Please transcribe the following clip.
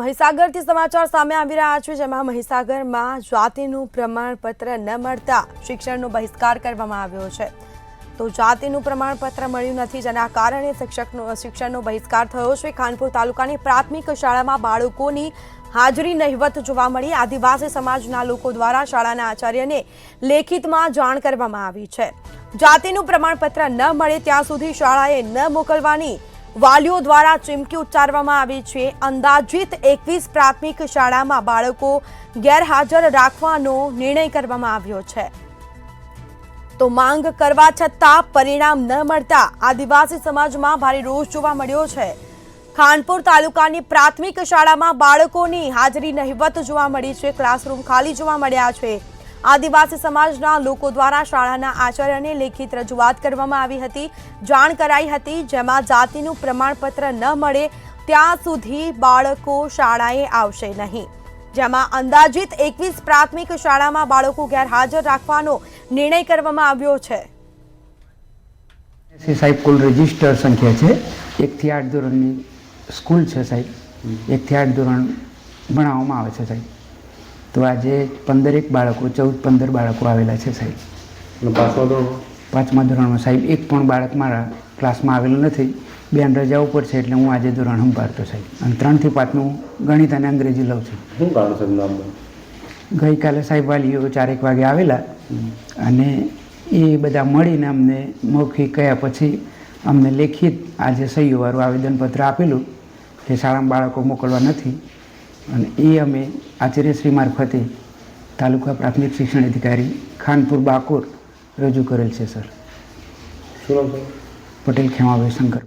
મહીસાગરથી સમાચાર સામે આવી રહ્યા છે, જેમાં મહીસાગરમાં જાતિનું પ્રમાણપત્ર ન મળતા શિક્ષણનો બહિષ્કાર કરવામાં આવ્યો છે। તો જાતિનું પ્રમાણપત્ર મળ્યું નથી, જેના કારણે શિક્ષણનો બહિષ્કાર થયો છે। ખાનપુર તાલુકાની પ્રાથમિક શાળામાં બાળકોની હાજરી નહિવત જોવા મળી। આદિવાસી સમાજના લોકો દ્વારા શાળાના આચાર્યને લેખિતમાં જાણ કરવામાં આવી છે। જાતિનું પ્રમાણપત્ર ન મળે ત્યાં સુધી શાળાએ ન મોકલવાની વાલીઓ દ્વારા ચીમકી ઉચ્ચારવામાં આવી છે। અંદાજિત 21 પ્રાથમિક શાળામાં બાળકો ગેરહાજર રાખવાનો નિર્ણય કરવામાં આવ્યો છે। તો માંગ કરવા છતાં પરિણામ ન મળતા આદિવાસી સમાજમાં ભારે રોષ જોવા મળ્યો છે। ખાનપુર તાલુકાની પ્રાથમિક શાળામાં બાળકોની હાજરી નહિવત જોવા મળી છે। ક્લાસરૂમ ખાલી જોવા મળ્યા છે। આદિવાસી સમાજના લોકો દ્વારા શાળાના આચાર્યને લેખિત રજૂઆત કરવામાં આવી હતી, જાણ કરાઈ હતી, જેમાં જાતિનું પ્રમાણપત્ર ન મળે ત્યાં સુધી બાળકો શાળાએ આવશે નહીં। જેમાં અંદાજિત 21 પ્રાથમિક શાળામાં બાળકો ગેરહાજર રાખવાનો નિર્ણય કરવામાં આવ્યો છે। સાહેબ કુલ રજિસ્ટર સંખ્યા છે 1 થી 8 ધોરણની સ્કૂલ છે સાહેબ। 1 થી 8 ધોરણ ભણાવવામાં આવે છે સાહેબ। તો આજે 15 બાળકો 14-15 બાળકો આવેલા છે સાહેબ। પાંચમા ધોરણમાં સાહેબ એક પણ બાળક મારા ક્લાસમાં આવેલું નથી। બેન રજા ઉપર છે એટલે હું આજે ધોરણ સંભાળતો સાહેબ। અને 3 થી 5નું ગણિત અને અંગ્રેજી લઉં છું। શું કારણ છે? ગઈકાલે સાહેબ વાલીઓ 4 વાગે આવેલા અને એ બધા મળીને અમને મૌખિક કહ્યા પછી અમને લેખિત આજે સહીવાળું આવેદનપત્ર આપેલું કે શાળામાં બાળકો મોકલવા નથી। અને એ અમે આચાર્યશ્રી મારફતે તાલુકા પ્રાથમિક શિક્ષણ અધિકારી ખાનપુર બાકોર રજૂ કરેલ છે સર। શું નામ છે? પટેલ ખેમાભાઈ શંકર।